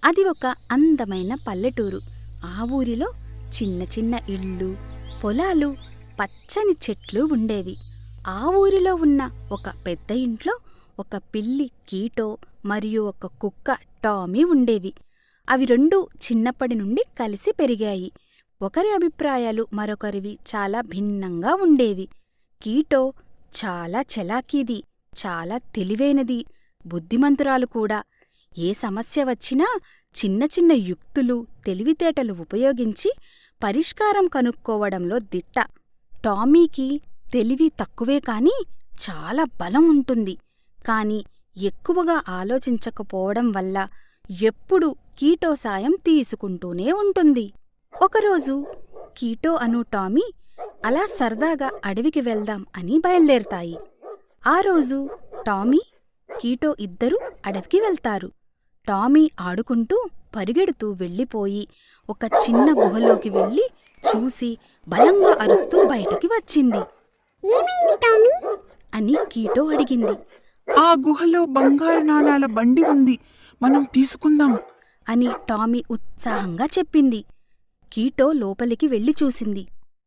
అది ఒక అందమైన పల్లెటూరు. ఆ ఊరిలో చిన్న చిన్న ఇళ్ళు, పొలాలు, పచ్చని చెట్లు ఉండేవి. ఆ ఊరిలో ఉన్న ఒక పెద్ద ఇంట్లో ఒక పిల్లి కీటో మరియు ఒక కుక్క టామీ ఉండేవి. అవి రెండూ చిన్నప్పటి నుండి కలిసి పెరిగాయి. ఒకరి అభిప్రాయాలు మరొకరివి చాలా భిన్నంగా ఉండేవి. కీటో చాలా చలాకీది, చాలా తెలివైనది, బుద్ధిమంతురాలు కూడా. ఏ సమస్య వచ్చినా చిన్న చిన్న యుక్తులు, తెలివితేటలు ఉపయోగించి పరిష్కారం కనుక్కోవడంలో దిట్ట. టామీకి తెలివి తక్కువే కాని చాలా బలం ఉంటుంది. కాని ఎక్కువగా ఆలోచించకపోవడం వల్ల ఎప్పుడూ కీటో సాయం తీసుకుంటూనే ఉంటుంది. ఒకరోజు కీటో అను టామీ అలా సరదాగా అడవికి వెళ్దాం అని బయలుదేరతాయి. ఆ రోజు టామీ, కీటో ఇద్దరూ అడవికి వెళ్తారు. టామీ ఆడుకుంటూ పరిగెడుతూ వెళ్ళిపోయి ఒక చిన్న గుహలోకి వెళ్ళి చూసి బలంగా అరుస్తూ బయటికి వచ్చింది. ఏమైంది టామీ అని కీటో అడిగింది. ఆ గుహలో బంగారు నాణాల బండి ఉంది, మనం తీసుకుందాం అని టామీ ఉత్సాహంగా చెప్పింది. కీటో లోపలికి వెళ్ళి చూసింది.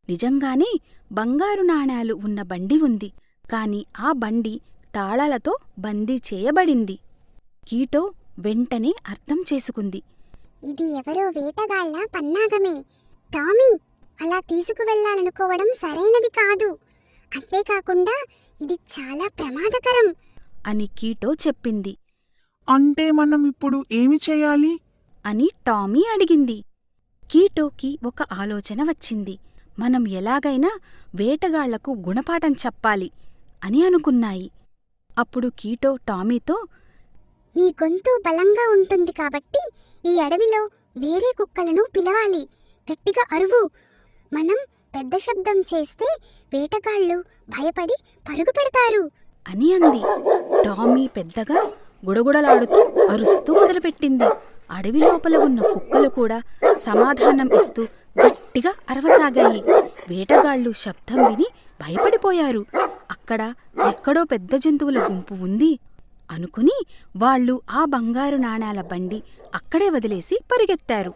నిజంగానే బంగారు నాణాలు ఉన్న బండి ఉంది. కాని ఆ బండి తాళాలతో బందీ చేయబడింది. కీటో వెంటనే అర్థం చేసుకుంది. ఇది ఎవరో వేటగాళ్ల పన్నాగమే. టామీ అలా తీసుకువెళ్లాలనుకోవడం సరైనది కాదు. అంతేకాకుండా ఇది చాలా ప్రమాదకరం అని కీటో చెప్పింది. అంటే మనం ఇప్పుడు ఏమి చేయాలి అని టామీ అడిగింది. కీటోకి ఒక ఆలోచన వచ్చింది. మనం ఎలాగైనా వేటగాళ్లకు గుణపాఠం చెప్పాలి అని అనుకున్నాయి. అప్పుడు కీటో టామీతో, నీ గొంతు బలంగా ఉంటుంది కాబట్టి ఈ అడవిలో వేరే కుక్కలను పిలవాలి. గట్టిగా అరువు. మనం పెద్ద శబ్దం చేస్తే వేటగాళ్లు భయపడి పరుగు పెడతారు అని అంది. టామీ పెద్దగా గుడగుడలాడుతూ అరుస్తూ మొదలుపెట్టింది. అడవి లోపల ఉన్న కుక్కలు కూడా సమాధానం ఇస్తూ గట్టిగా అరవసాగాయి. వేటగాళ్లు శబ్దం విని భయపడిపోయారు. అక్కడ ఎక్కడో పెద్ద జంతువుల గుంపు ఉంది అనుకుని వాళ్లు ఆ బంగారు నాణాల బండి అక్కడే వదిలేసి పరిగెత్తారు.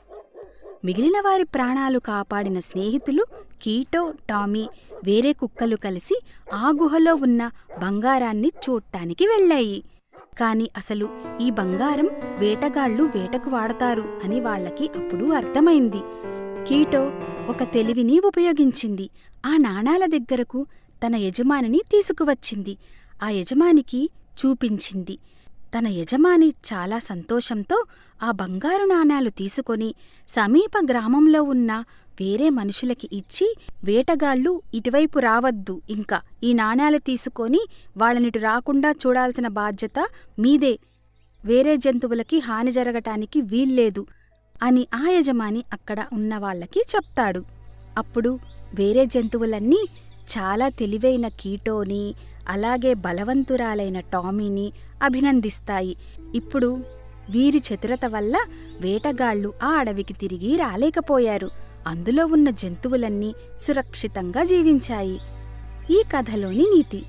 మిగిలిన వారి ప్రాణాలు కాపాడిన స్నేహితులు కీటో, టామీ, వేరే కుక్కలు కలిసి ఆ గుహలో ఉన్న బంగారాన్ని చూడ్డానికి వెళ్ళాయి. కాని అసలు ఈ బంగారం వేటగాళ్లు వేటకు వాడతారు అని వాళ్లకి అప్పుడు అర్థమైంది. కీటో ఒక తెలివిని ఉపయోగించింది. ఆ నాణాల దగ్గరకు తన యజమానిని తీసుకువచ్చింది. ఆ యజమానికి చూపించింది. తన యజమాని చాలా సంతోషంతో ఆ బంగారు నాణాలు తీసుకొని సమీప గ్రామంలో ఉన్న వేరే మనుషులకి ఇచ్చి, వేటగాళ్లు ఇటువైపు రావద్దు, ఇంకా ఈ నాణాలు తీసుకొని వాళ్ళనిటు రాకుండా చూడాల్సిన బాధ్యత మీదే, వేరే జంతువులకి హాని జరగటానికి వీల్లేదు అని ఆ యజమాని అక్కడ ఉన్నవాళ్లకి చెప్తాడు. అప్పుడు వేరే జంతువులన్నీ చాలా తెలివైన కీటోని, అలాగే బలవంతురాలైన టామీని అభినందిస్తాయి. ఇప్పుడు వీరి చతురత వల్ల వేటగాళ్లు ఆ అడవికి తిరిగి రాలేకపోయారు. అందులో ఉన్న జంతువులన్నీ సురక్షితంగా జీవించాయి. ఈ కథలోని నీతి: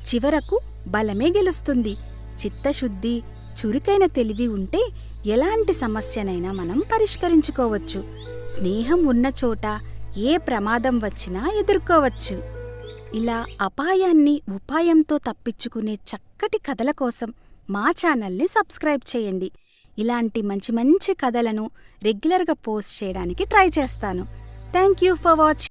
చివరకు బలమే గెలుస్తుంది. చిత్తశుద్ధి, చురుకైన తెలివి ఉంటే ఎలాంటి సమస్యనైనా మనం పరిష్కరించుకోవచ్చు. స్నేహం ఉన్న చోట ఏ ప్రమాదం వచ్చినా ఎదుర్కోవచ్చు. ఇలా అపాయాన్ని ఉపాయంతో తప్పించుకునే చక్కటి కథల కోసం మా ఛానల్ని సబ్స్క్రైబ్ చేయండి. ఇలాంటి మంచి మంచి కథలను రెగ్యులర్గా పోస్ట్ చేయడానికి ట్రై చేస్తాను. Thank you for watching.